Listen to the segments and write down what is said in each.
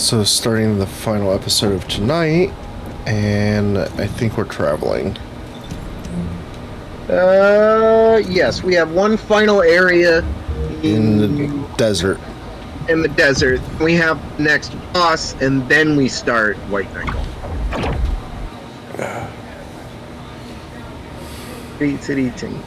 So starting the final episode of tonight, and I think we're traveling. Yes, we have one final area In the desert. In the desert. We have next boss, and then we start White Knuckle. Street City Ting.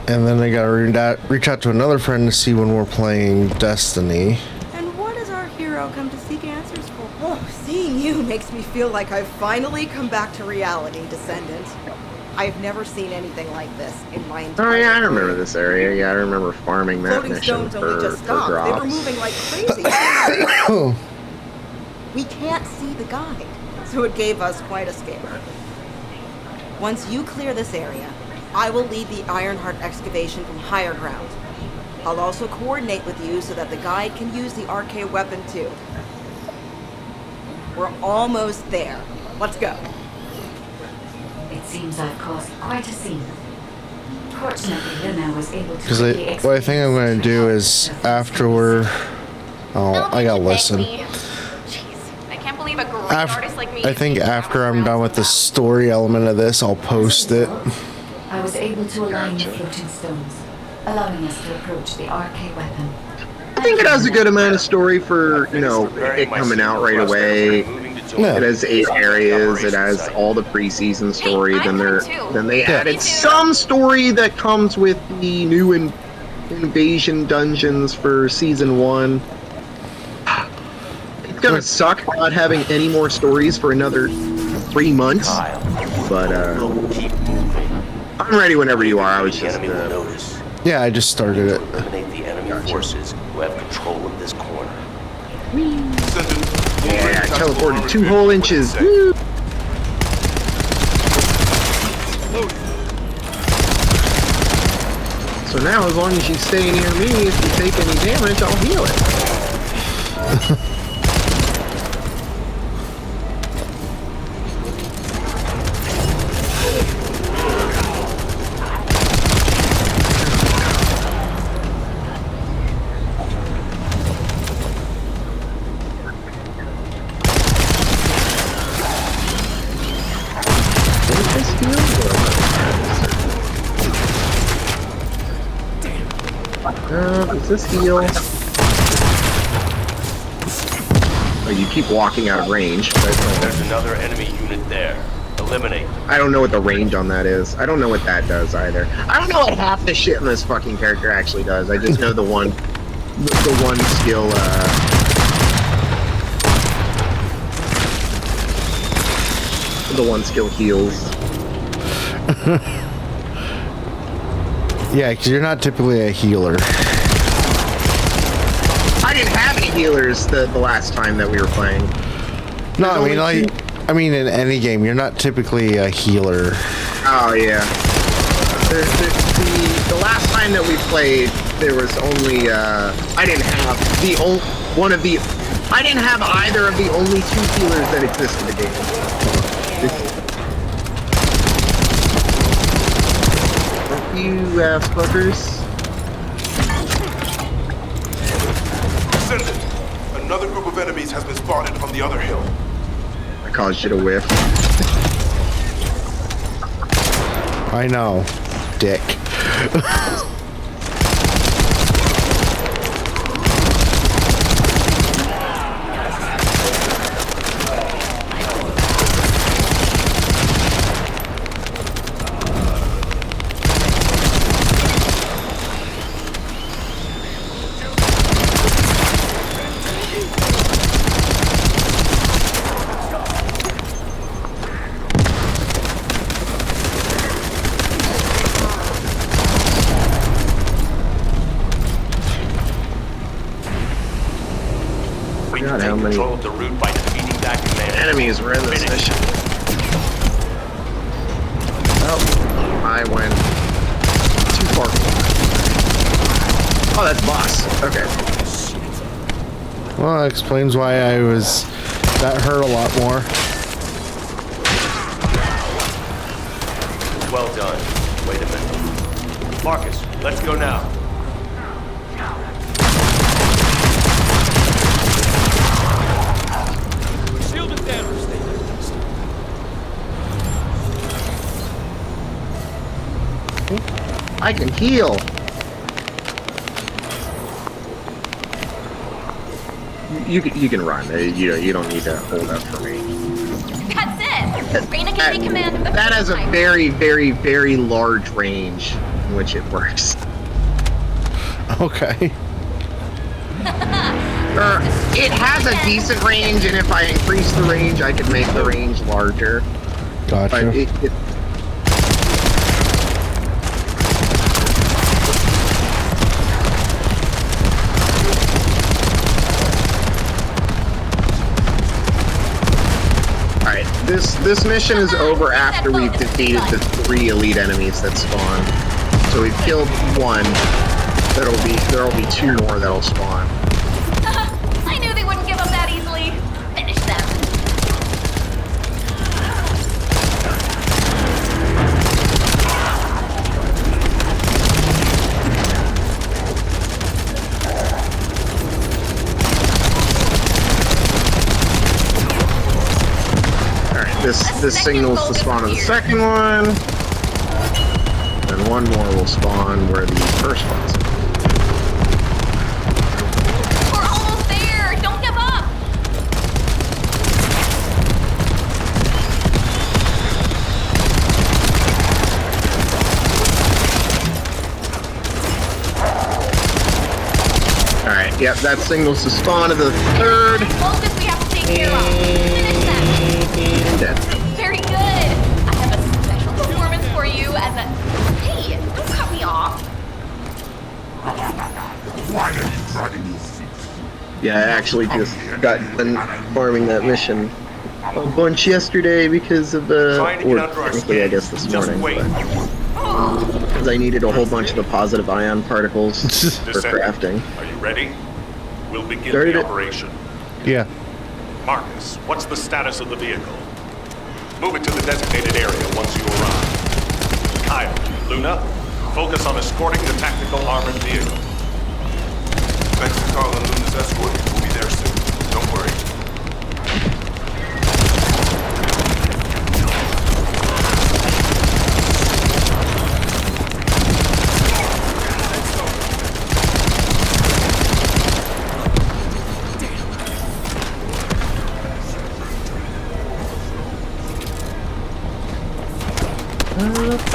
And then I gotta reach out to another friend to see when we're playing Destiny. And what does our hero come to seek answers for? Oh, seeing you makes me feel like I've finally come back to reality, Descendant. I've never seen anything like this in my entire Oh yeah, I career. remember this area. Yeah, I remember farming that Floating mission stones only just for stopped. They were drops. moving like crazy. We can't see the guide, so it gave us quite a scare. Once you clear this area, I will lead the Ironheart excavation from higher ground. I'll also coordinate with you so that the guide can use the arcade weapon too. We're almost there. Let's go. It seems I've caused quite a scene. Fortunately, Luna was able to... Because what I think I'm going to do is after we're... Oh, I gotta listen. Jeez, I can't believe a great artist like me. I think after I'm done with the story element of this, I'll post it. I was able to align the floating stones, allowing us to approach the arcade weapon. I think it has a good amount of story for, you know, it coming out right away. Yeah. It has 8 areas. It has all the preseason story. Then they added some story that comes with the new invasion dungeons for season 1. It's gonna suck not having any more stories for another 3 months. But I'm ready whenever you are. I was just Yeah, I just started it. Eliminate the enemy forces who have control of this corner. yeah, I teleported 2 whole inches. Woo! So now, as long as you stay near me, if you take any damage, I'll heal it. Is this heal? Oh, you keep walking out of range. There's another enemy unit there. Eliminate them. I don't know what the range on that is. I don't know what that does either. I don't know what half the shit in this fucking character actually does. I just know the one skill, the one skill heals. Yeah, because you're not typically a healer. I didn't have any healers the last time that we were playing. No, I mean in any game, you're not typically a healer. Oh yeah. The last time that we played, there was only I didn't have I didn't have either of the only 2 healers that exist in the game. You ass fuckers. Descendant, another group of enemies has been spotted on the other hill. I caused you to whiff. I know, dick. God, how many Control of the route by defeating that commander. enemies were in this mission? Oh, I went too far. Oh, that's boss. Okay. Well, that explains why that hurt a lot more. Well done. Wait a minute. Marcus, let's go now. I can heal. You can run. You don't need to hold up for me. That's it! Reina can take command of the That has a very, very, very large range in which it works. Okay. It has a decent range, and if I increase the range, I could make the range larger. Gotcha. But Alright, this mission is over after we've defeated the 3 elite enemies that spawn. So we've killed 1. There'll be 2 more that'll spawn. I knew they wouldn't give up that easily. Finish them. Alright, this signals the spawn of the second one. And 1 more will spawn where the first one's. We're almost there. Don't give up. Alright, yep, that signals the spawn of the third. Focus we have to take care of. Finish them. And dead. Very good. I have a special performance for you as a... Hey, don't cut me off. Why are you dragging your feet? Yeah, I actually just got done farming that mission a bunch yesterday because of Trying to get or under our technically I skin. guess this Just morning, wait. because I needed a whole bunch of the positive ion particles for Descendant, crafting. are you ready? We'll begin Started the it. operation. Yeah. Marcus, what's the status of the vehicle? Move it to the designated area once you arrive. Kyle, Luna, focus on escorting the tactical armored vehicle. Thanks to Carl and Luna's escort, we'll be there soon. Don't worry.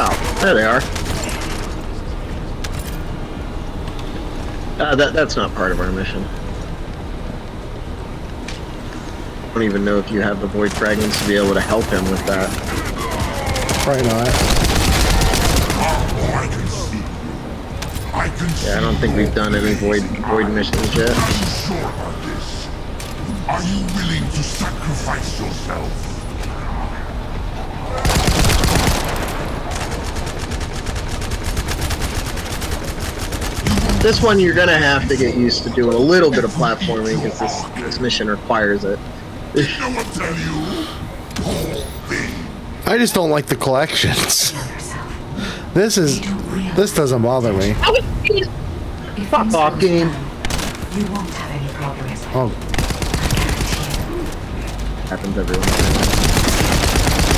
Oh, there they are. That's not part of our mission. I don't even know if you have the void fragments to be able to help him with that. Probably not. I can see. I can see. Yeah, I don't think we've done any void missions yet. Are you sure about this? Are you willing to sacrifice yourself? This one you're gonna have to get used to doing a little bit of platforming because this mission requires it. You know what I tell you? Whole thing. I just don't like the collections. This doesn't bother me. Fuck off, game. You won't have any progress. Oh, Happens every once in a while.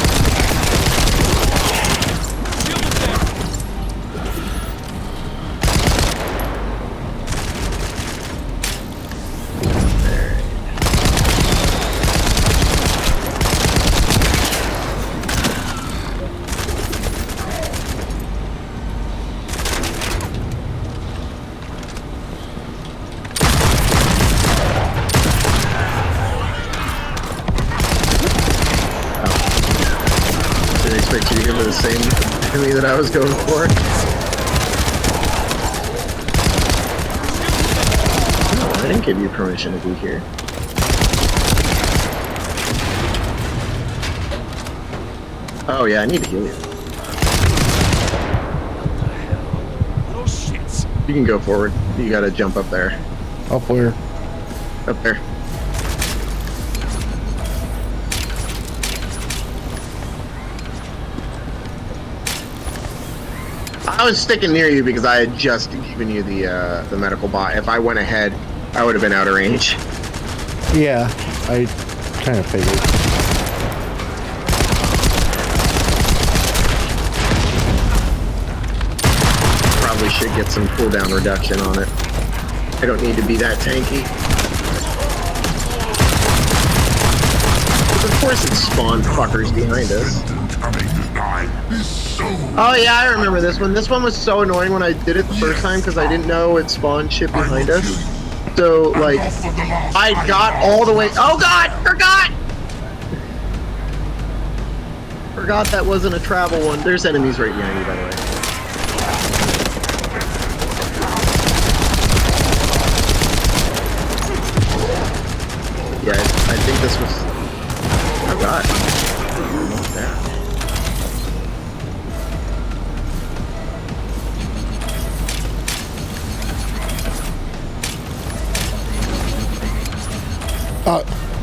Didn't expect you to go for the same enemy that I was going for. No, I didn't give you permission to be here. Oh yeah, I need to heal you. Oh shit. You can go forward. You gotta jump up there. up where? Up there. I was sticking near you because I had just given you the medical bot. If I went ahead, I would have been out of range. Yeah, I kind of figured. probably should get some cooldown reduction on it. I don't need to be that tanky. Of course it spawned fuckers behind us. Oh yeah, I remember this one. This one was so annoying when I did it the first time because I didn't know it spawned shit behind us. So, like, I got all the way... Oh god! Forgot that wasn't a travel one. There's enemies right behind you, by the way. Yeah, I think this was... Oh god. What's that?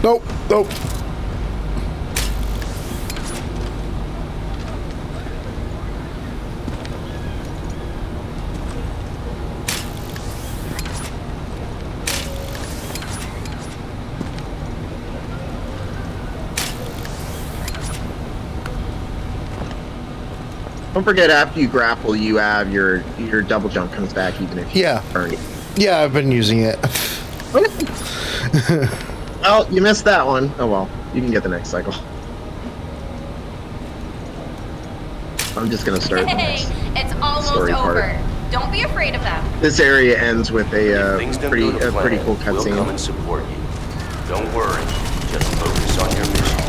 Nope. Don't forget, after you grapple, you have your double jump comes back even if you burn it. Yeah, I've been using it. Well, you missed that one. Oh well, you can get the next cycle. I'm just gonna start. Hey, it's almost over. Part. Don't be afraid of them. This area ends with a pretty cool cutscene. We'll come and support you. Don't worry. Just focus on your mission.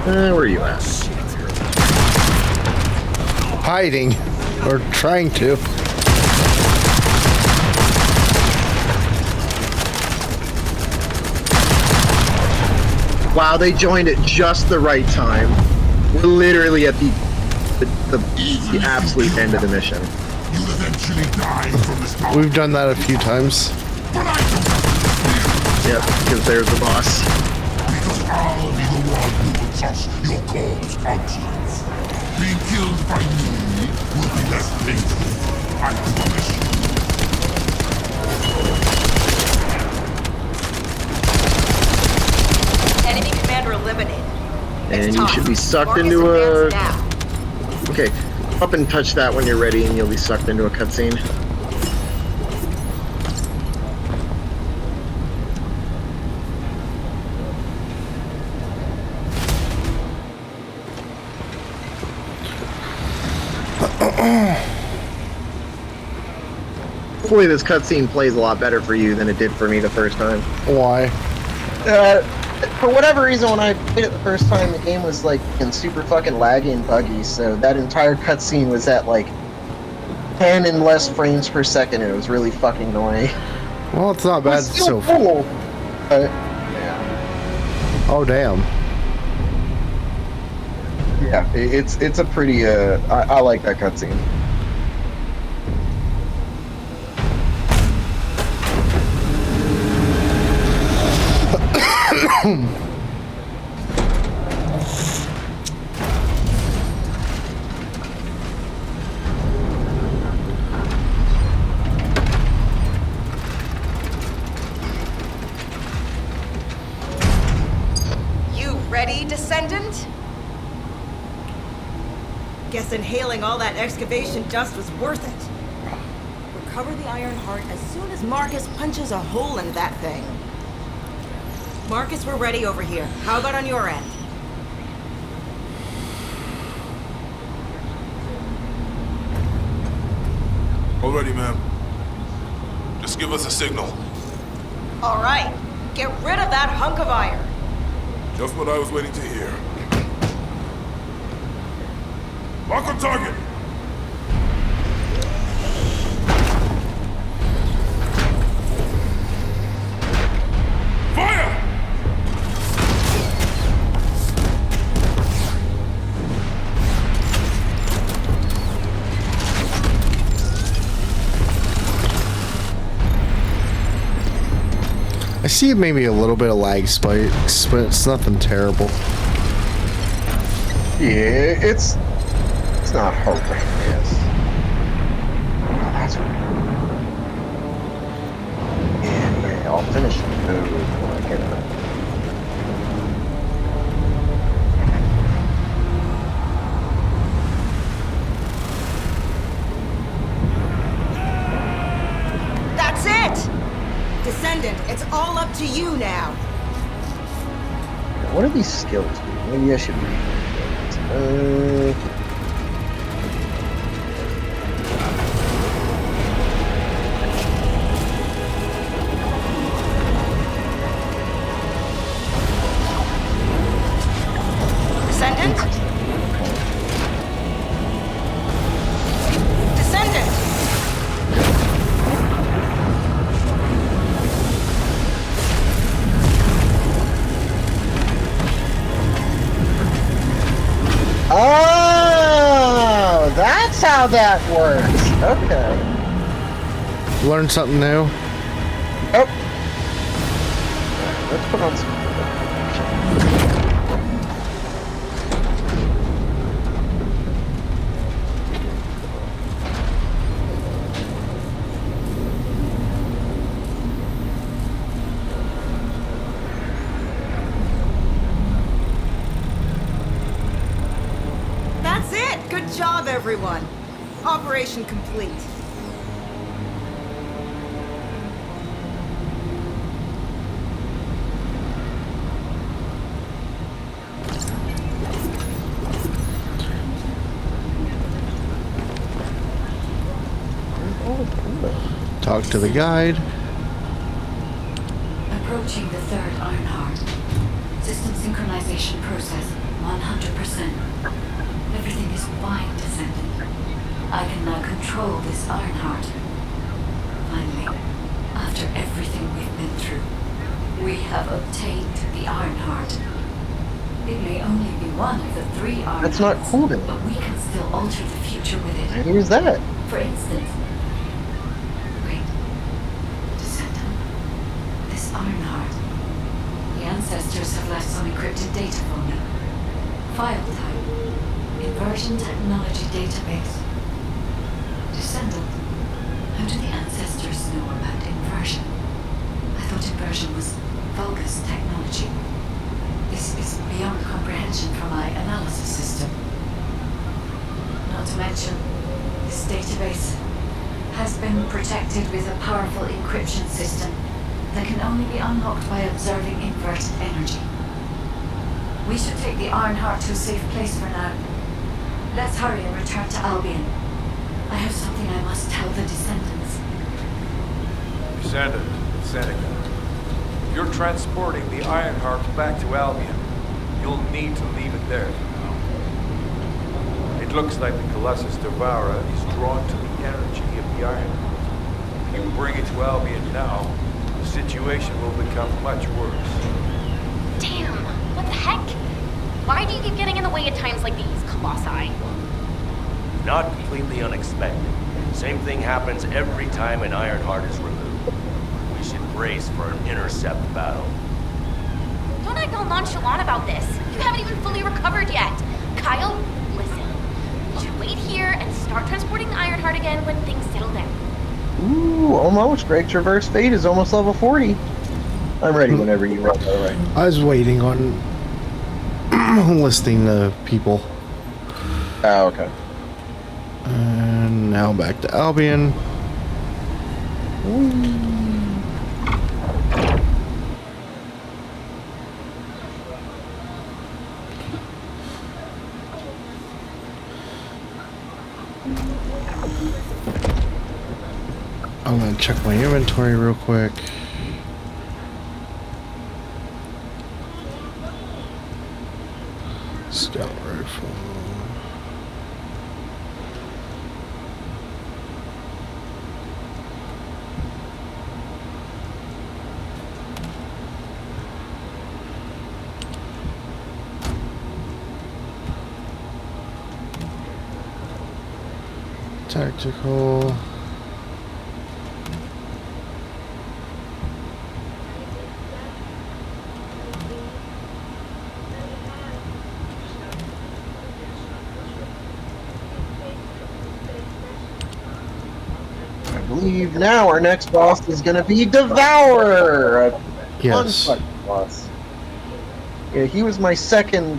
Where are you at? Hiding. Or trying to. Wow, they joined at just the right time. We're literally at the absolute end of the mission. You'll eventually die from this power. We've done that a few times. Yep, because there's the boss. Because I'll be the one who will toss your corpse out. Being killed by me will be less painful, I promise you. Enemy commander eliminated. And you should be sucked into a... Okay, up and touch that when you're ready and you'll be sucked into a cutscene. Hopefully this cutscene plays a lot better for you than it did for me the first time. Why? For whatever reason, when I played it the first time, the game was like super fucking laggy and buggy, so that entire cutscene was at like 10 and less frames per second, and it was really fucking annoying. Well, it's not bad. It's still cool. But, yeah. Oh damn. Yeah, it's a pretty I like that cutscene. You ready, Descendant? Guess inhaling all that excavation dust was worth it. Recover the Iron Heart as soon as Marcus punches a hole into that thing. Marcus, we're ready over here. How about on your end? Already, ma'am. Just give us a signal. All right. Get rid of that hunk of iron. Just what I was waiting to hear. Lock on target! Fire! see maybe a little bit of lag spikes, but it's nothing terrible. Yeah, it's not horrendous. Oh, that's right. Yeah, I'll finish the food when I get it. That's it! Descendant, it's all up to you now. What are these skills do? Maybe I should read them. Descendant? Descendant! Oh, that's how that works. Okay. Learn something new. Oh. Let's put on some. That's it! Good job, everyone. Operation complete. Talk to the guide. Approaching the third Ironheart. System synchronization process 100%. Everything is fine, Descendant. I can now control this Ironheart. Finally, after everything we've been through, we have obtained the Ironheart. It may only be one of the 3 Ironhearts. That's not cool then. But we can still alter the future with it. And here's that. For instance, wait, Descendant, this Ironheart. The ancestors have left some encrypted data for me. File type, inversion technology database. Descendant, how do the ancestors know about inversion? I thought inversion was Vulgus technology. This is beyond comprehension for my analysis system. Not to mention, this database has been protected with a powerful encryption system that can only be unlocked by observing inverted energy. We should take the Ironheart to a safe place for now. Let's hurry and return to Albion. I have something I must tell the Descendants. Descendant, Seneca. If you're transporting the Ironheart back to Albion, you'll need to leave it there for now. It looks like the Colossus Devourer is drawn to the energy of the Ironheart. If you bring it to Albion now, the situation will become much worse. Damn, what the heck? Why do you keep getting in the way at times like these, Colossi? Not completely unexpected. Same thing happens every time an Ironheart is removed. We should brace for an intercept battle. Don't act all nonchalant about this. You haven't even fully recovered yet. Kyle, listen. We should wait here and start transporting the Ironheart again when things settle down. Ooh, almost. Greg Traverse Fate is almost level 40. I'm ready whenever you are. All right. I was waiting on listening to people. Oh, okay. And now back to Albion. I'm gonna check my inventory real quick. Scout rifle. Tactical. believe now our next boss is going to be Devourer. Yes. Fun boss. Yeah, he was my second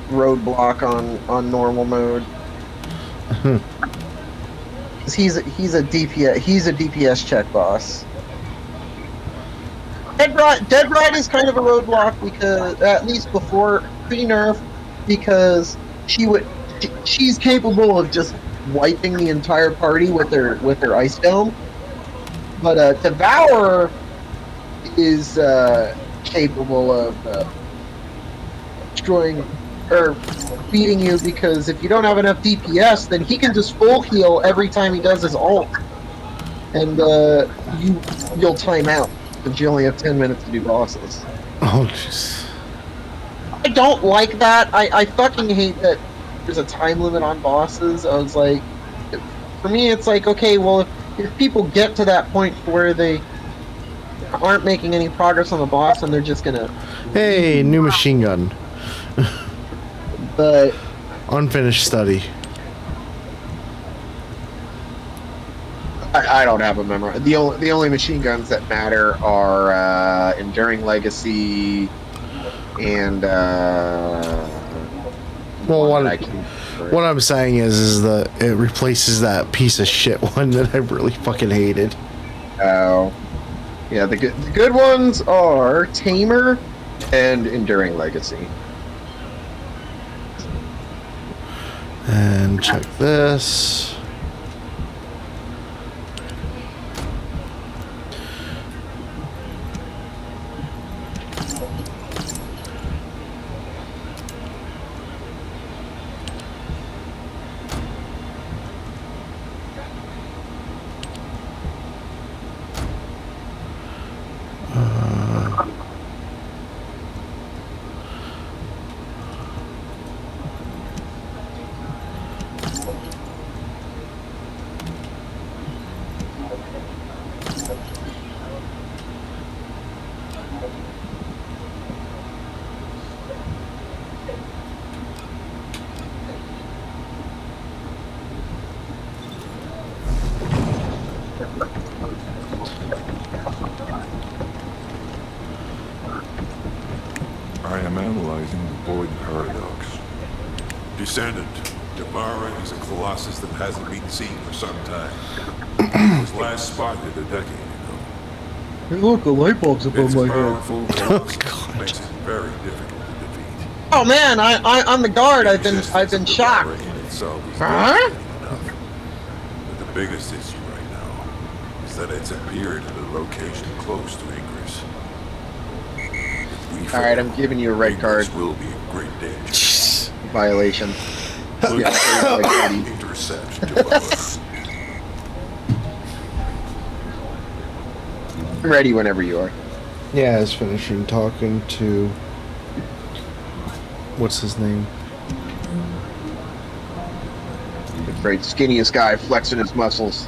roadblock on normal mode. He's a DPS check boss. Dead Bride is kind of a roadblock because at least before pre-nerf, because she's capable of just wiping the entire party with her ice dome. But Devourer is capable of destroying or beating you, because if you don't have enough DPS, then he can just full heal every time he does his ult, and you'll time out because you only have 10 minutes to do bosses. Oh, jeez. I don't like that. I fucking hate that there's a time limit on bosses. I was like, for me, it's like, okay, well, if people get to that point where they aren't making any progress on the boss and they're just gonna... Hey, new machine gun. But... Unfinished study. I don't have a memory. The only machine guns that matter are Enduring Legacy and well, what I'm saying is that it replaces that piece of shit one that I really fucking hated. Oh, yeah. The good ones are Tamer and Enduring Legacy. And check this. I am analyzing the Void Paradox. Descendant, Devourer is a colossus that hasn't been seen for some time. It was last spotted a decade ago. Hey, look, a light bulb's above Its my head. powerful velocity makes it very difficult to defeat. Oh man, I'm the guard. I've been shocked. In itself is Huh? devastating enough. But the biggest issue right now is that it's appeared at a location close to Ingress. All right, I'm giving you a red card. Ingress will be in great danger. Violation. Intercept Devourer. I'm ready whenever you are. Yeah, I was finishing talking to... What's his name? The great skinniest guy flexing his muscles.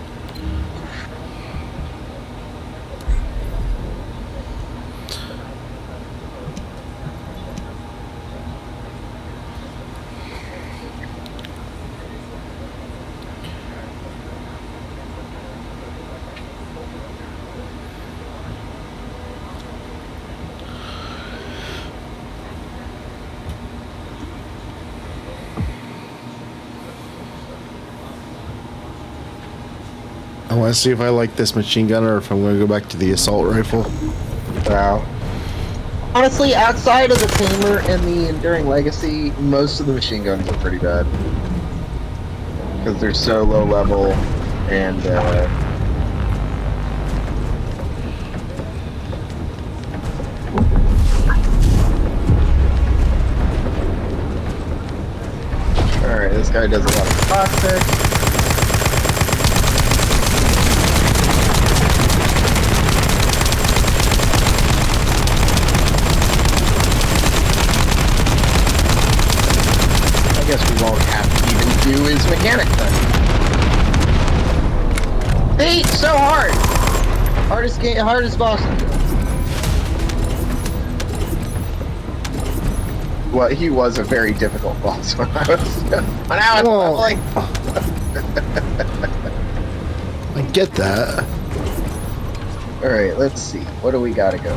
I want to see if I like this machine gun or if I'm going to go back to the assault rifle. Wow. Honestly, outside of the Tamer and the Enduring Legacy, most of the machine guns are pretty bad. Because they're so low level and alright, this guy does a lot of toxic. I guess we won't have to even do his mechanic then. See? So hard! Hardest boss. Well, he was a very difficult boss when I was like... I get that. Alright, let's see. What do we gotta go?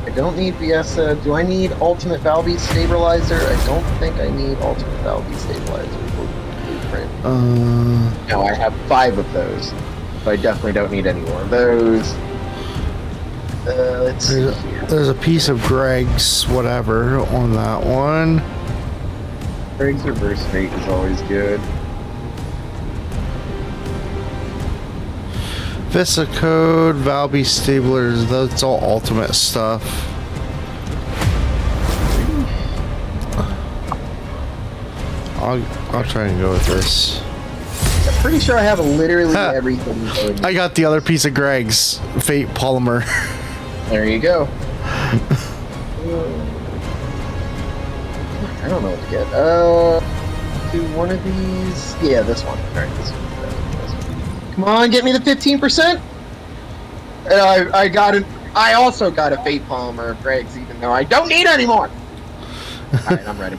I don't need Viessa. Do I need Ultimate Valve Stabilizer? I don't think I need Ultimate Valve Stabilizer. Blueprint. No, I have 5 of those. So I definitely don't need any more of those. Let's see here. There's a piece of Greg's whatever on that one. Greg's Reverse Fate is always good. Vista Code, Valby Stablers, that's all ultimate stuff. I'll try and go with this. I'm pretty sure I have literally everything. I got the other piece of Greg's Fate Polymer. There you go. I don't know what to get. Do one of these. Yeah, this one. Alright, this one. Come on, get me the 15%! And I got it. I also got a Fate Polymer of Greg's, even though I don't need any more! Alright, I'm ready.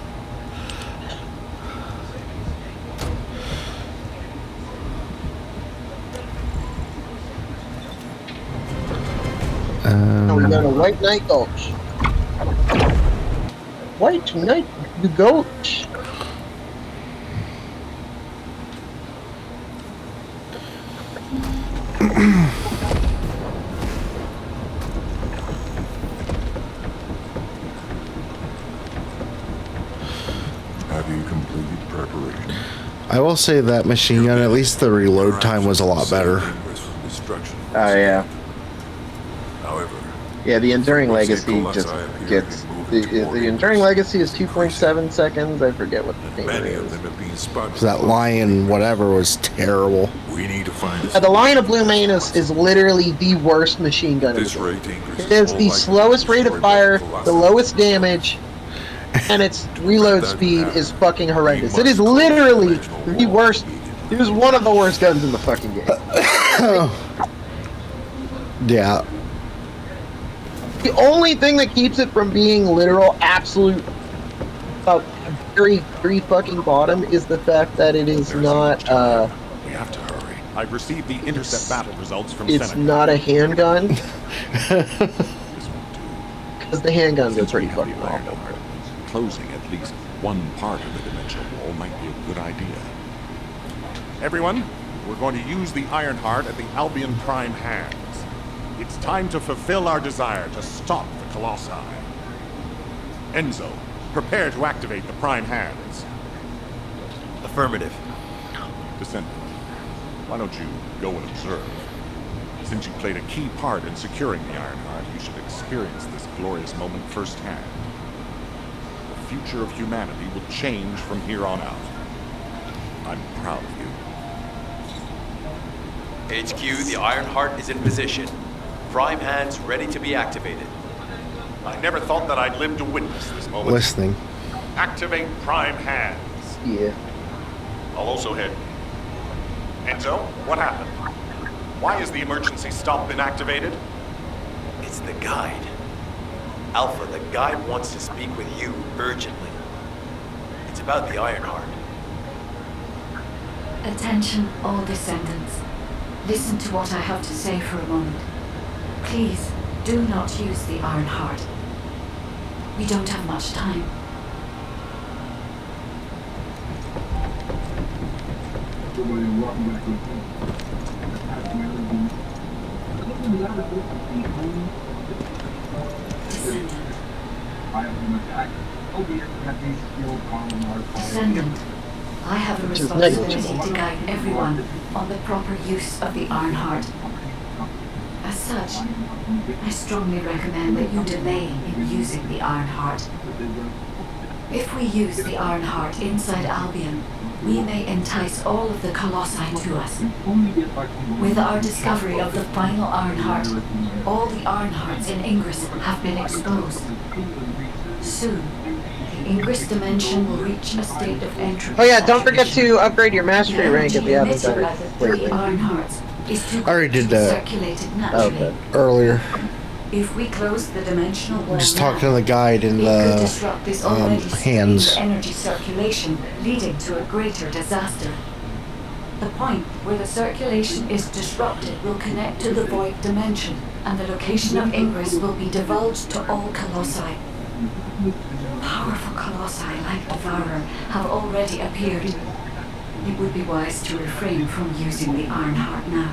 Now we got a White Knight Gulch. White Knight Gulch. Have you completed preparation? I will say that machine gun, at least the reload time was a lot better. Oh, yeah. However, yeah, the Enduring Legacy just gets... The Enduring Legacy is 2.7 seconds. I forget what the thing is. That Lion whatever was terrible. We need to find the Lion of Blue Main is literally the worst machine gun. It is the slowest rate of fire, the lowest damage, and its reload speed is fucking horrendous. It is literally the worst. It is one of the worst guns in the fucking game. Yeah. The only thing that keeps it from being literal, absolute, very fucking bottom is the fact that it is not, We have to hurry. I've received the intercept battle results from it's Seneca. not a handgun. Because the handguns are pretty fucking awful. Closing at least one part of the dimensional wall might be a good idea. Everyone, we're going to use the Ironheart at the Albion Prime hands. It's time to fulfill our desire to stop the Colossi. Enzo, prepare to activate the Prime hands. Affirmative. Descendant, why don't you go and observe? Since you played a key part in securing the Ironheart, you should experience this glorious moment firsthand. The future of humanity will change from here on out. I'm proud of you. HQ, the Ironheart is in position. Prime hands ready to be activated. I never thought that I'd live to witness this moment. Listening. Activate Prime hands. Yeah. I'll also hit. Enzo, what happened? Why has the emergency stop been activated? It's the guide. Alpha, the guide wants to speak with you urgently. It's about the Ironheart. Attention, all descendants. Listen to what I have to say for a moment. Please, do not use the Ironheart. We don't have much time. Descendant, I have a responsibility to guide everyone on the proper use of the Ironheart. As such, I strongly recommend that you delay in using the Ironheart. If we use the Ironheart inside Albion, we may entice all of the Colossi to us. With our discovery of the final Ironheart, all the Ironhearts in Ingress have been exposed. Soon, the Ingress dimension will reach a state of entropy. Oh yeah, don't forget to upgrade your mastery rank if you haven't done it lately. I already did that earlier. If we close the dimensional wall Just talking to the guide in the hands. Energy circulation, leading to a greater disaster. The point where the circulation is disrupted will connect to the void dimension, and the location of ingress will be divulged to all colossi. Powerful colossi like Devourer have already appeared. It would be wise to refrain from using the Ironheart now.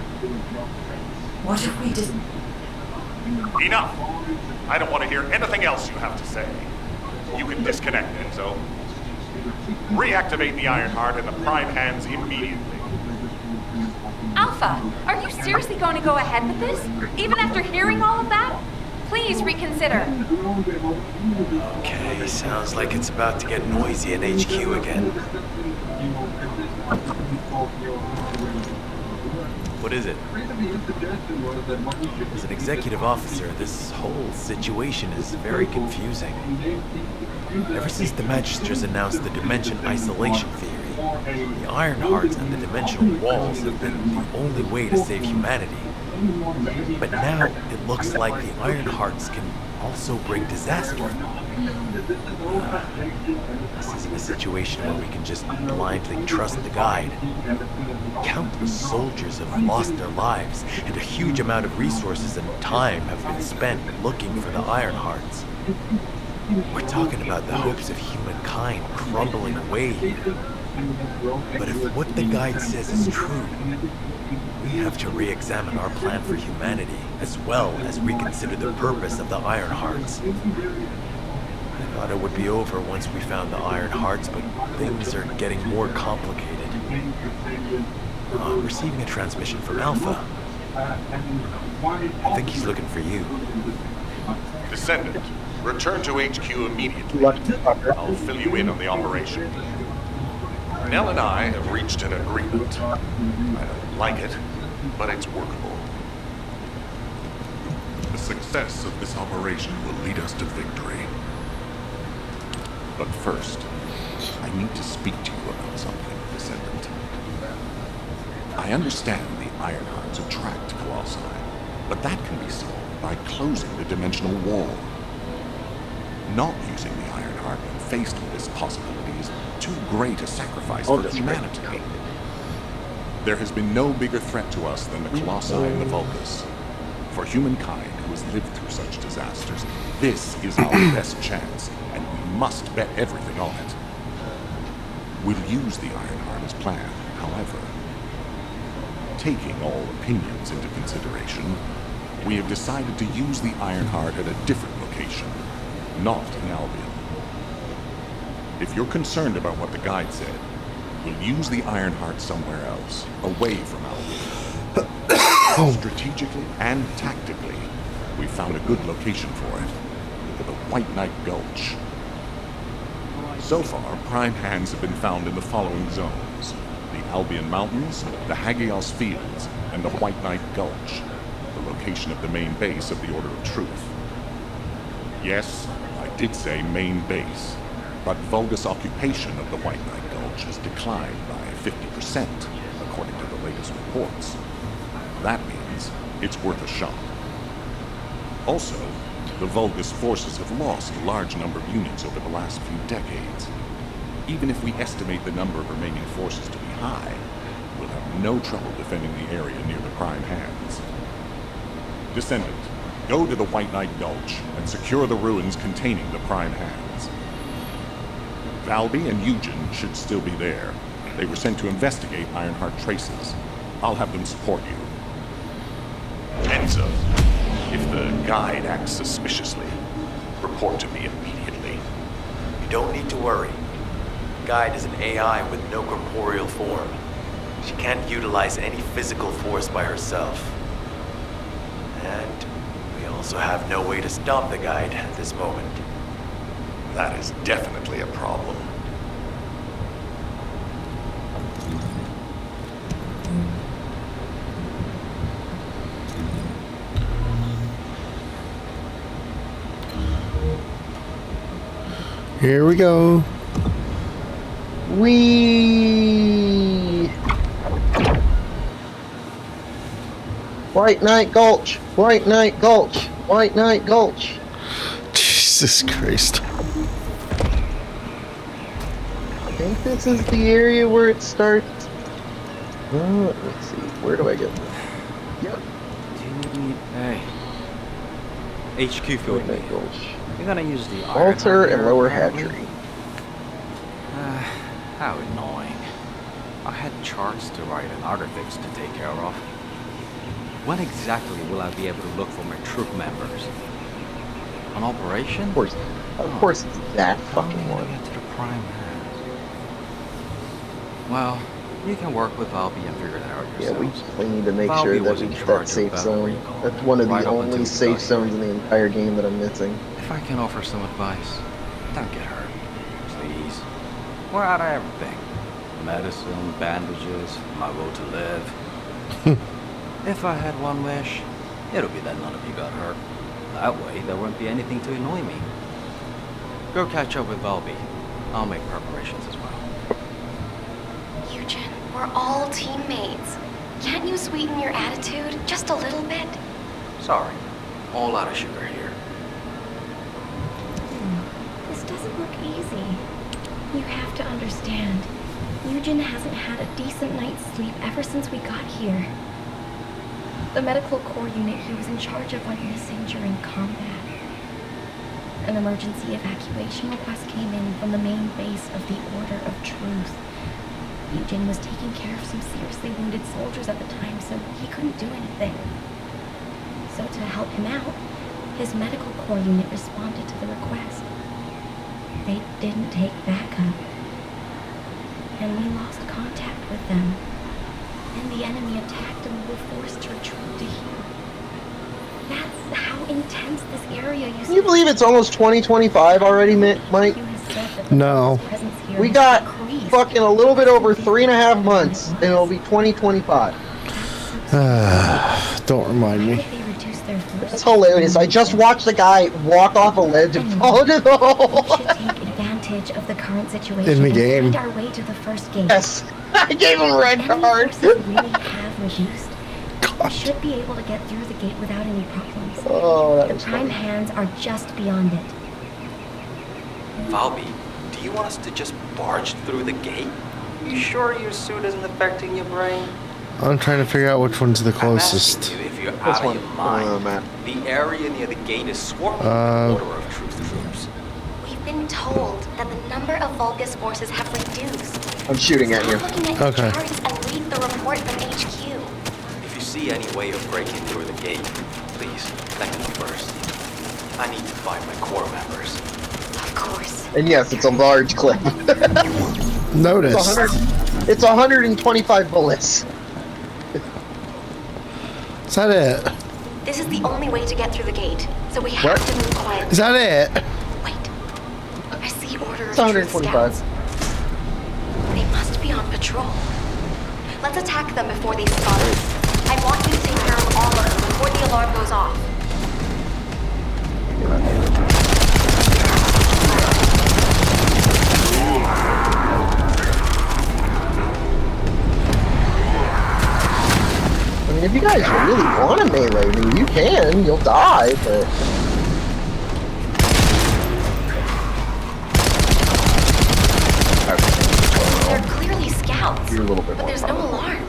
What if we didn't? Enough! I don't want to hear anything else you have to say. You can disconnect, Enzo. Reactivate the Ironheart and the Prime Hands immediately. Alpha, are you seriously going to go ahead with this? Even after hearing all of that? Please reconsider. Okay, sounds like it's about to get noisy in HQ again. What is it? As an executive officer, this whole situation is very confusing. Ever since the Magisters announced the Dimension Isolation Theory, the Ironhearts and the Dimensional Walls have been the only way to save humanity. But now, it looks like the Ironhearts can also bring disaster. This isn't a situation where we can just blindly trust the guide. Countless soldiers have lost their lives, and a huge amount of resources and time have been spent looking for the Ironhearts. We're talking about the hopes of humankind crumbling away here. But if what the guide says is true, we have to re-examine our plan for humanity, as well as reconsider the purpose of the Ironhearts. I thought it would be over once we found the Ironhearts, but things are getting more complicated. I'm receiving a transmission from Alpha. I think he's looking for you. Descendant, return to HQ immediately. I'll fill you in on the operation. Nell and I have reached an agreement. I don't like it, but it's workable. The success of this operation will lead us to victory. But first, I need to speak to you about something, Descendant. I understand the Ironhearts attract Colossi, but that can be solved by closing the dimensional wall. Not using the Ironheart when faced with this possibility is too great a sacrifice for humanity. There has been no bigger threat to us than the Colossi and the Vulgus. For humankind who has lived through such disasters, this is our best chance, and we must bet everything on it. We'll use the Ironheart as planned, however. Taking all opinions into consideration, we have decided to use the Ironheart at a different location, not in Albion. If you're concerned about what the guide said, we'll use the Ironheart somewhere else, away from Albion. Strategically and tactically, we found a good location for it, the White Knight Gulch. So far, prime hands have been found in the following zones: the Albion Mountains, the Hagios Fields, and the White Knight Gulch, the location of the main base of the Order of Truth. Yes, I did say main base, but Vulgus occupation of the White Knight Gulch has declined by 50%, according to the latest reports. That means it's worth a shot. Also, the Vulgus forces have lost a large number of units over the last few decades. Even if we estimate the number of remaining forces to be high, we'll have no trouble defending the area near the Prime Hands. Descendant, go to the White Knight Gulch and secure the ruins containing the Prime Hands. Valby and Eugen should still be there. They were sent to investigate Ironheart traces. I'll have them support you. Enzo, if the guide acts suspiciously, report to me immediately. You don't need to worry. Guide is an AI with no corporeal form. She can't utilize any physical force by herself. And we also have no way to stop the guide at this moment. That is definitely a problem. Here we go. Whee! White Knight Gulch! White Knight Gulch! White Knight Gulch! Jesus Christ. I think this is the area where it starts. Let's see. Where do I get this? Yep. Do you need... Hey. HQ filled me. You're gonna use the Altar and lower apparently? hatchery. How annoying. I had charts to write and other things to take care of. When exactly will I be able to look for my troop members? An operation? Of course it's that fucking one. Get to the prime hands. Well, you can work with Valby and figure it out Yeah, yourselves. we need to make Valby sure that was we in get charge that of safe Battle zone. Recall, That's one of right the up only until safe we got zones here. in the entire game that I'm missing. If I can offer some advice, don't get hurt. Please. We're out of everything. Medicine, bandages, my will to live. If I had one wish, it'll be that none of you got hurt. That way, there won't be anything to annoy me. Go catch up with Valby. I'll make preparations as well. Eugen, we're all teammates. Can't you sweeten your attitude just a little bit? Sorry. All out of sugar here. This doesn't look easy. You have to understand. Eugen hasn't had a decent night's sleep ever since we got here. The medical corps unit he was in charge of went missing during combat. An emergency evacuation request came in from the main base of the Order of Truth. Eugen was taking care of some seriously wounded soldiers at the time, so he couldn't do anything. So to help him out, his medical corps unit responded to the request. They didn't take backup. And we lost contact with them. And the enemy attacked and we were forced to retreat to here. That's how intense this area used to be. Can you believe it's almost 2025 already, Mike? No. We got fucking a little bit over 3.5 months, and it'll be 2025. Don't remind me. That's hilarious. I just watched a guy walk off a ledge and fall into the hole. We should take advantage of the current situation In the and game. find our way to the first gate. Yes, I gave him a red Enemy card. forces really have reduced. We should be able to get through the gate without any problems. Oh, that The was prime funny. hands are just beyond it. Valby, do you want us to just barge through the gate? You sure your suit isn't affecting your brain? I'm trying to figure out which one's the I'm asking closest. you if you're This out one. of your mind. Matt. The area near the gate is swarming with Order of Truth troops. We've been told that the number of Vulgus forces have reduced. I'm shooting at you. Stop looking at Okay. your charts and read the report from HQ. If you see any way of breaking through the gate, please let me know first. I need to find my corps members. Of course. And yes, it's a large clip. Notice. It's 125 bullets. Is that it? This is the only way to get through the gate, so we have What? to move quietly. Is that it? Wait. I see Order It's of Truth 125. scouts. They must be on patrol. Let's attack them before they spot us. I want you to take care of all of them before the alarm goes off. I mean, if you guys really want to melee me, you can. You'll die, but... They're clearly scouts, You're a little bit but more there's no powerful. alarm.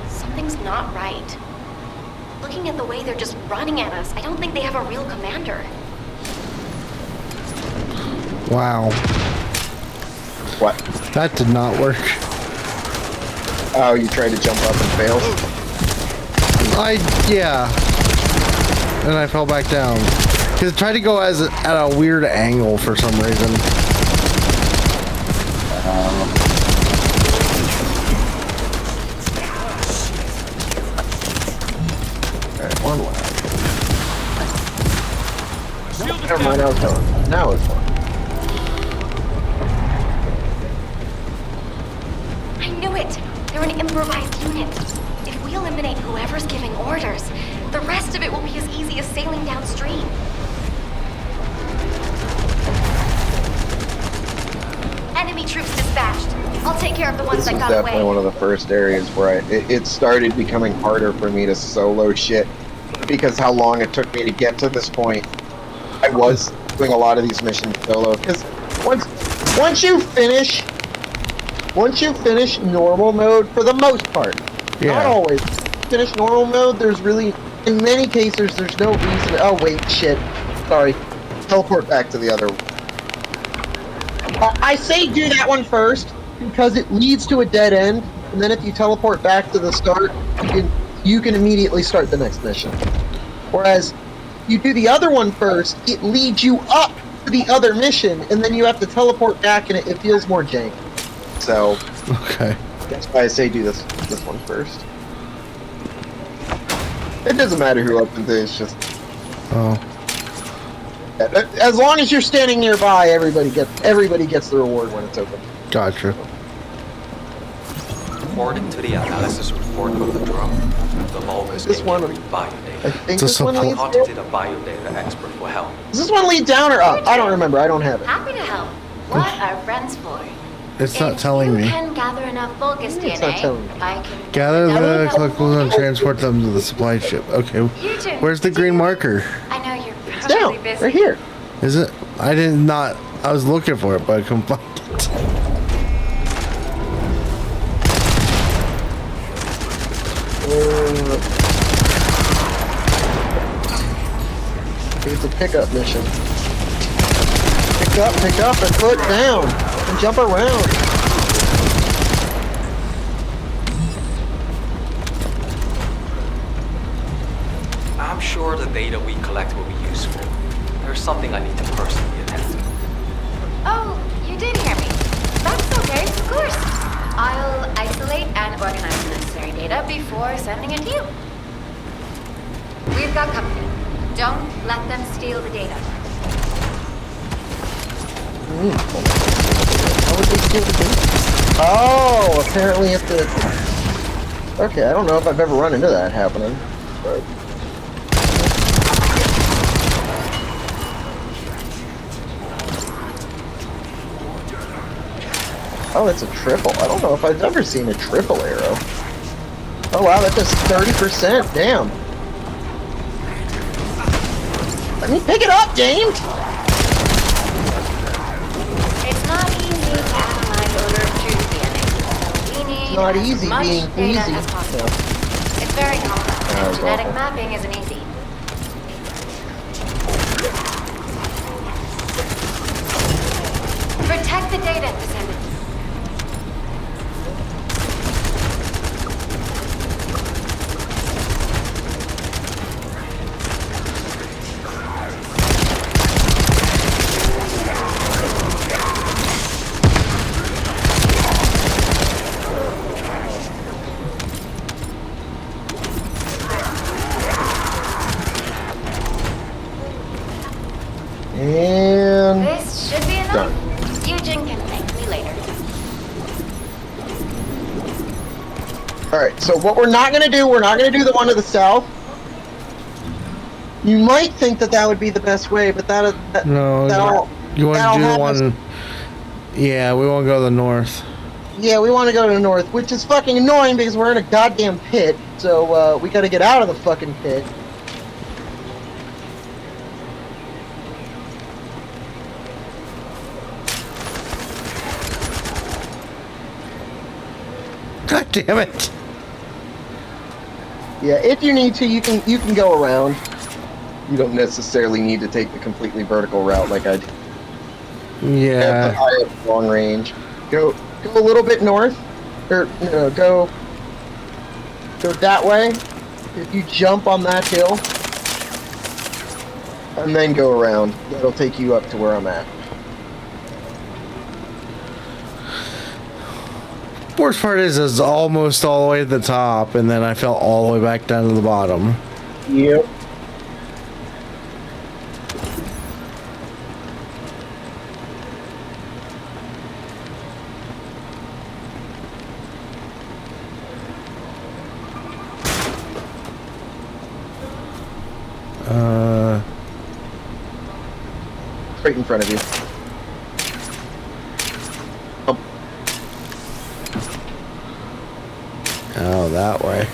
Something's not right. Looking at the way they're just running at us, I don't think they have a real commander. Wow. What? That did not work. Oh, you tried to jump up and failed? Yeah. And I fell back down. Because it tried to go at a weird angle for some reason. Alright, one left. Never mind, I was going. Now it's fine. I knew it! They're an improvised unit. If we eliminate whoever's giving orders, the rest of it will be as easy as sailing downstream. Enemy troops dispatched. I'll take care of the ones This that was got definitely away. one of the first areas where it started becoming harder for me to solo shit because how long it took me to get to this point. I was doing a lot of these missions solo because once you finish normal mode for the most part, Yeah. Not always. Finish normal mode, there's really, in many cases, there's no reason. Oh wait, shit. Sorry. Teleport back to the other one. I say do that one first because it leads to a dead end, and then if you teleport back to the start, you can immediately start the next mission. Whereas you do the other one first, it leads you up to the other mission, and then you have to teleport back, and it feels more jank. So, Okay. that's why I say do this one first. It doesn't matter who opens it, it's just... Oh. As long as you're standing nearby, everybody gets the reward when it's open. Gotcha. According to the analysis report of the drone, the Vulgus This can one- carry biodata. I think It's a this one support- leads down. Contacted a biodata expert for help. Does this one lead down or up? I don't remember. I don't have it. Happy to help. What are friends for? It's not telling If me. you can gather enough Vulgus It's not DNA, telling me. I can Gather the double collectibles and transport them to the supply ship. Okay. You two, Where's the green marker? I know you're It's probably down. busy. Right here. Is it? I did not. I was looking for it, but I couldn't find it. It's a pickup mission. Pick up, and put down, and jump around. I'm sure the data we collect will be useful. There's something I need to personally attend to. Oh, you did hear me. That's okay, of course. I'll isolate and organize the necessary data before sending it to you. We've got company. Don't let them steal the data. How would they steal the data? Oh, apparently if the... Okay, I don't know if I've ever run into that happening, but... Oh, it's a triple. I don't know if I've ever seen a triple arrow. Oh wow, that does 30%. Damn. Let me pick it up, game! It's not easy to analyze odor through DNA. We need It's not as easy much being data easy. as possible. Yeah. It's very complex, That and was genetic awful. mapping isn't easy. Protect the data, Descendant. And... This should be enough. Done. Eugen can thank me later. Alright, so what we're not gonna do, we're not gonna do the one to the south. You might think that that would be the best way, but No, that'll you want to that'll do the have us- one. Yeah, we won't go to the north. Yeah, we want to go to the north, which is fucking annoying because we're in a goddamn pit, so we gotta get out of the fucking pit. God damn it! Yeah, if you need to, you can go around. You don't necessarily need to take the completely vertical route like I did. Yeah. I have long range. Go a little bit north, or no, go that way. If you jump on that hill, and then go around, that'll take you up to where I'm at. Worst part is it's almost all the way to the top, and then I fell all the way back down to the bottom. Yep. Right in front of you. Oh, that way.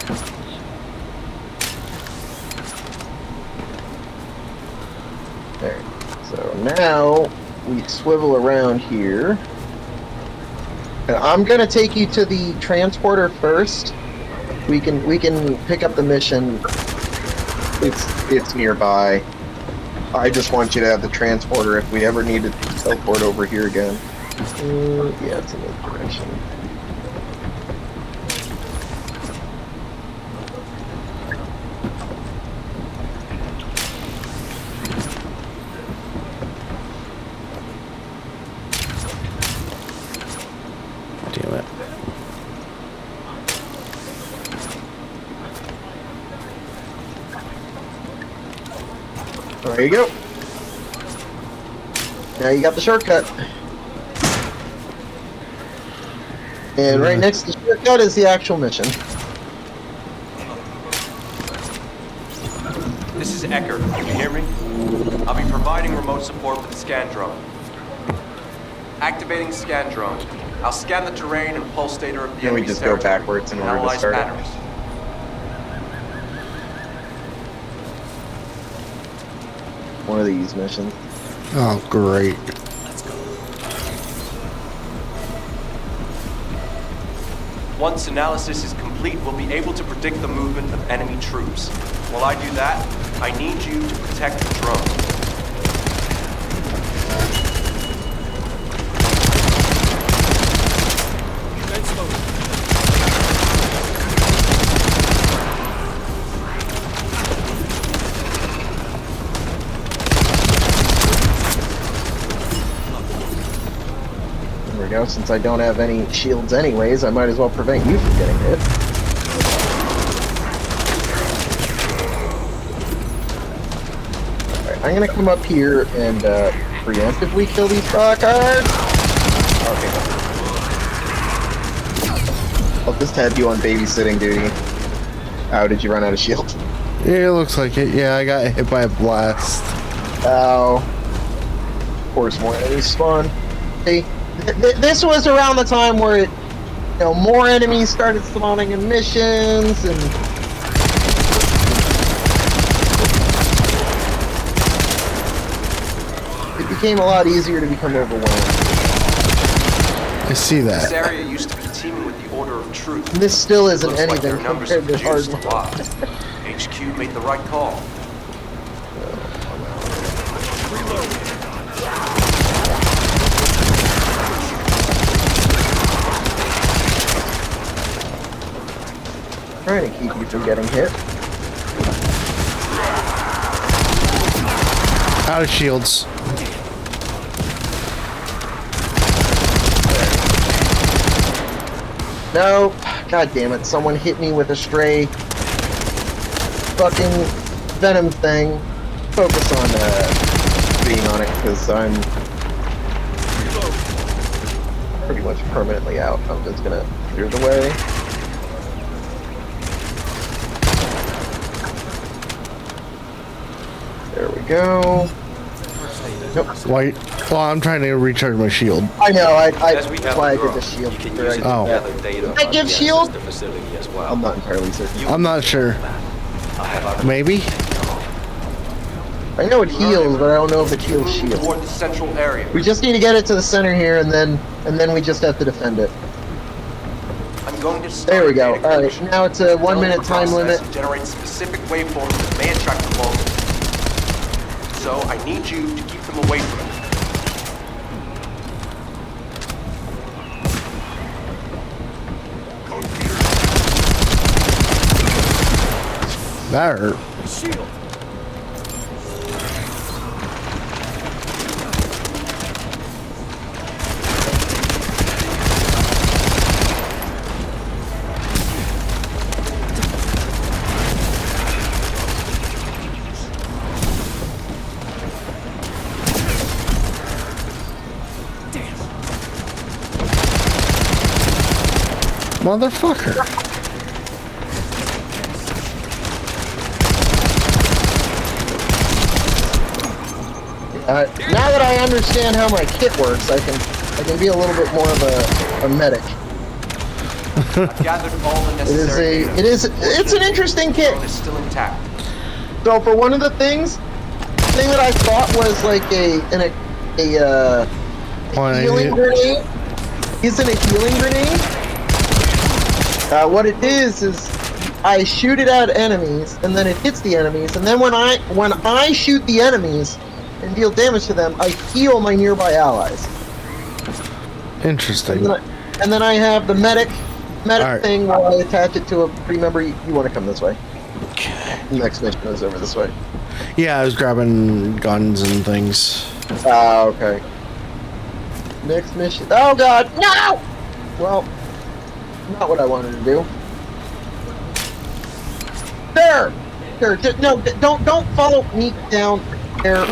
There. So now we swivel around here. And I'm gonna take you to the transporter first. We can pick up the mission. It's nearby. I just want you to have the transporter if we ever need to teleport over here again. Yeah, it's in that direction. Damn it. There you go. Now you got the shortcut. And right next to the shortcut is the actual mission. This is Ecker. Can you hear me? I'll be providing remote support with the scan drone. Activating scan drone. I'll scan the terrain and pulse data of the Can we enemy's just go territory backwards in and order to analyze start it? patterns. One of these missions. Oh, great. Once analysis is complete, we'll be able to predict the movement of enemy troops. While I do that, I need you to protect the drone. There we go. Since I don't have any shields anyways, I might as well prevent you from getting hit. Alright, I'm gonna come up here and preemptively kill these fuckers. Okay. I'll just have you on babysitting duty. Oh, did you run out of shield? Yeah, it looks like it. Yeah, I got hit by a blast. Oh. Of course, more enemies spawn. Hey, this was around the time where it, more enemies started spawning in missions, and it became a lot easier to become overwhelmed. I see This that. area used to be teeming with the Order of Truth. This still isn't Looks like anything their numbers compared have to hard reduced a lot. HQ made the right call. Trying to keep you from getting hit. Out of shields. No, god damn it! Someone hit me with a stray fucking venom thing. Focus on being on it, because I'm pretty much permanently out. I'm just gonna clear the way. There we go. Nope. Why? Well, I'm trying to recharge my shield. I know. As we That's have why I the did the drone, shield. you can There, use it to Oh. gather data I about give the shield? ancestor facility as well. I'm not entirely certain. I'm not sure. I'll have our Maybe? I know it heals, but I don't know if it heals shield. toward the central area. We just need to get it to the center here, and then we just have to defend it. I'm going to start There we a go. data All right, collection. now it's a 1 minute time Process limit. Generate specific waveforms that may attract the bulk. So I need you to keep them away from it. That hurt. Shield. Motherfucker. Now that I understand how my kit works, I can be a little bit more of a medic. I've gathered all the necessary data. It's an interesting kit. It's still intact. So for one of the things, the thing that I thought was like a healing grenade isn't a healing grenade. What it is I shoot it at enemies, and then it hits the enemies, and then when I shoot the enemies and deal damage to them, I heal my nearby allies. Interesting. And then I have the medic Alright. thing while I attach it to a party member. You want to come this way. Okay. The next mission is over this way. Yeah, I was grabbing guns and things. Ah, okay. Next mission. Oh god, no! Well, not what I wanted to do. There! No, don't follow me down there.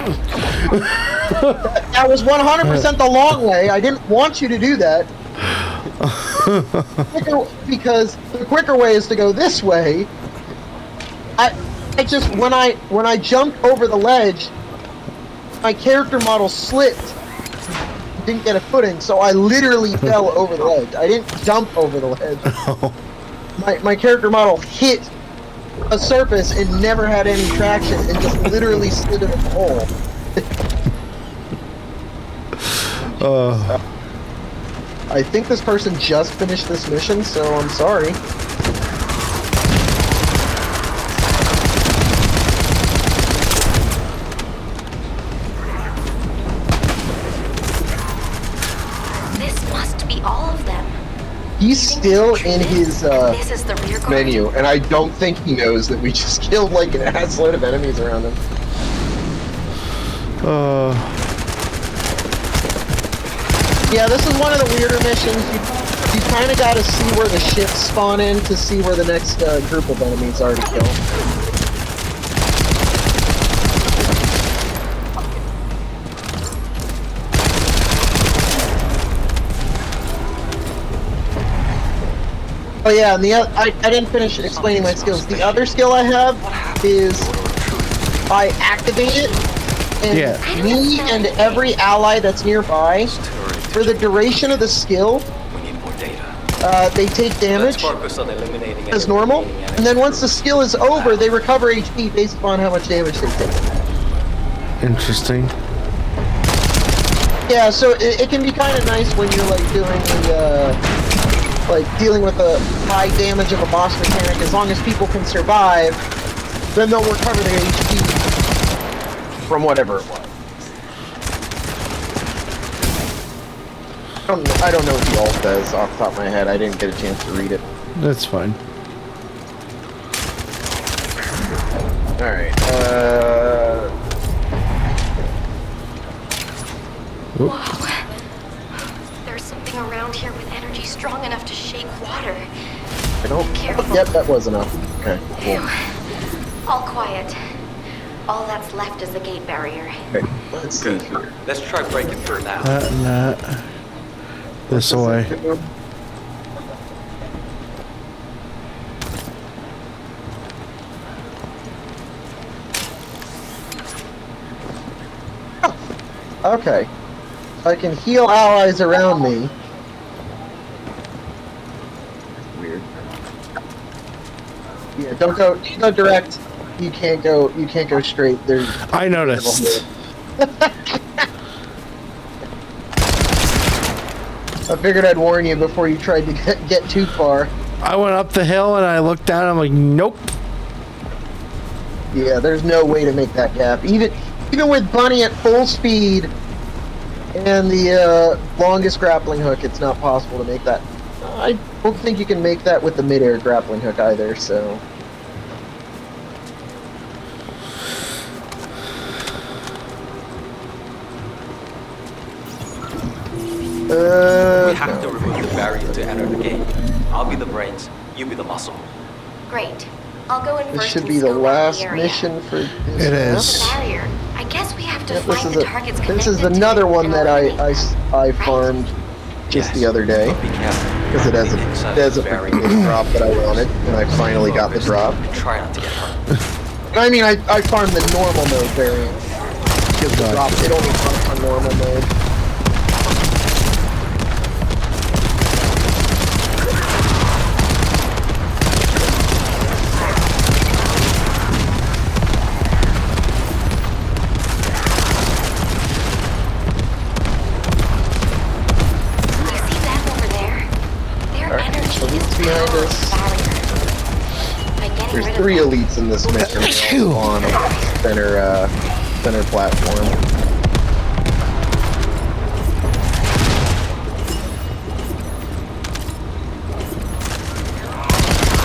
That was 100% the long way. I didn't want you to do that. Because the quicker way is to go this way. I just when I jumped over the ledge, my character model slipped. Didn't get a footing, so I literally fell over the ledge. I didn't jump over the ledge. My character model hit a surface and never had any traction and just literally slid in a hole. I think this person just finished this mission, so I'm sorry. This must be all of them. He's still in his This is the rear guard. menu, and I don't think he knows that we just killed like an ass load of enemies around him. Yeah, this is one of the weirder missions. You kind of got to see where the ships spawn in to see where the next group of enemies are to kill. Oh yeah, and I didn't finish explaining my skills. The other skill I have is I activate it, and me and every ally that's nearby, for the duration of the skill, they take damage as normal, and then once the skill is over, they recover HP based upon how much damage they take. Interesting. Yeah, so it can be kind of nice when you're like doing the like dealing with the high damage of a boss mechanic. As long as people can survive, then they'll recover their HP from whatever it was. I don't know what the alt does off the top of my head. I didn't get a chance to read it. That's fine. Alright, Whoa. There's something around here with energy strong enough to shake water. I don't... Careful. Yep, that was enough. Okay, cool. All quiet. All that's left is the gate barrier. Okay, let's see here. Let's try breaking through now. This way. Okay. I can heal allies around me. Weird. Yeah, don't go direct. You can't go straight. There's I noticed. I figured I'd warn you before you tried to get too far. I went up the hill and I looked down and I'm like, nope. Yeah, there's no way to make that gap. Even with Bunny at full speed and the longest grappling hook, it's not possible to make that. I don't think you can make that with the mid-air grappling hook either, so... We have to remove the barrier to enter the gate. I'll be the brains, you be the muscle. Great. I'll go in This first should and be the scope out last area. mission for this. It The is. barrier. I guess we have to Yep, find the targets connected this is to another it one and that eliminate I farmed just the other day But be careful. because it has a particular drop that I wanted, and I finally got the drop. Try not to get hurt. I mean, I farmed the normal mode variant because the drop it only comes on normal mode. You see them over there? Their energy is behind powering us. the barrier. I There's 3 elites in this mission. They're all on a center platform.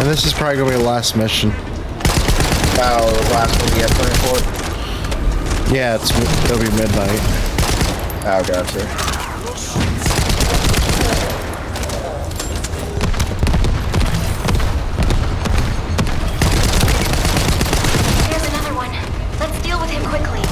And this is probably gonna be the last mission. Oh, the last one we have planned for? Yeah, it'll be midnight. Oh, gotcha. There's another one. Let's deal with him quickly.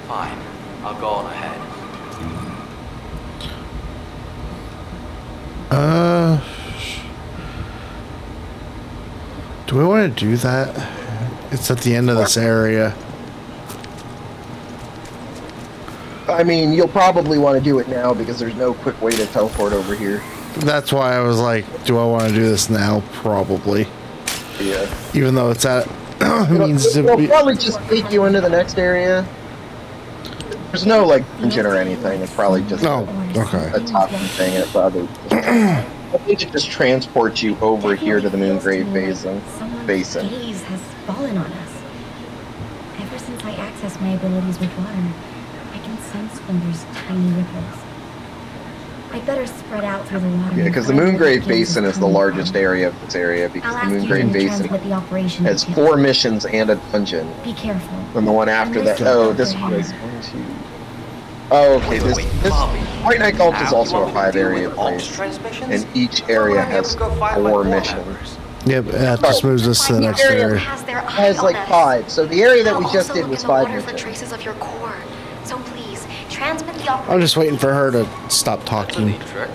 Fine. I'll go on ahead. Do we want to do that? It's at the end of this area. I mean, you'll probably want to do it now because there's no quick way to teleport over here. That's why I was like, do I want to do this now? Probably. Yeah. Even though it's at... it'll probably just take you into the next area. There's no, like, engine or anything. It's probably just a top thing. It's probably I think it just transports you over here to the Moongrave Basin. Someone's gaze has fallen on us. Ever since I access my abilities with water, I can sense when there's tiny ripples. I'd better spread out through the water. Yeah, because the Moongrave Basin is the largest area of this area, because the Moongrave Basin has 4 missions and a dungeon. Be careful. And the one after that, oh, this one is 1, 2. Oh, okay, this White Knight Gulch is also a 5-area place, and each area has 4 missions. Yep, that just moves us to the next area. Has like 5, so the area that we just did was 5 missions. Traces of your core. So please, transmit the I'm just waiting for her to stop talking. Neat trick.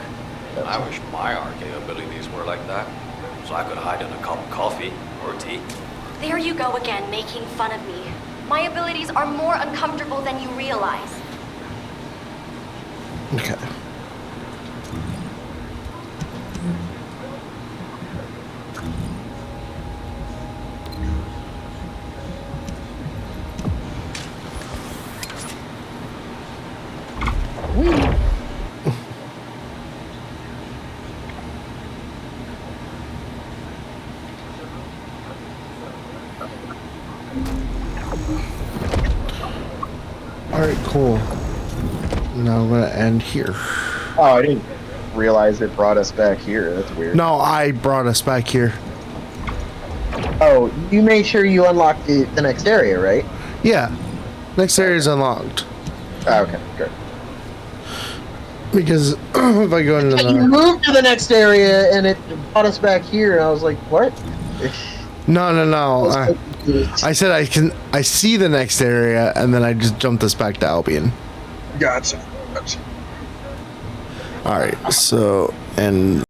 I wish my arcane abilities were like that, so I could hide in a cup of coffee or tea. There you go again, making fun of me. My abilities are more uncomfortable than you realize. Okay. Alright, cool. Now I'm gonna end here. Oh, I didn't realize it brought us back here. That's weird. No, I brought us back here. Oh, you made sure you unlocked the next area, right? Yeah. Next area is unlocked. Oh, okay, good. Because if I go into You moved to the next area and it brought us back here, and I was like, what? No. I said I see the next area, and then I just jumped us back to Albion. Gotcha. Alright, so, and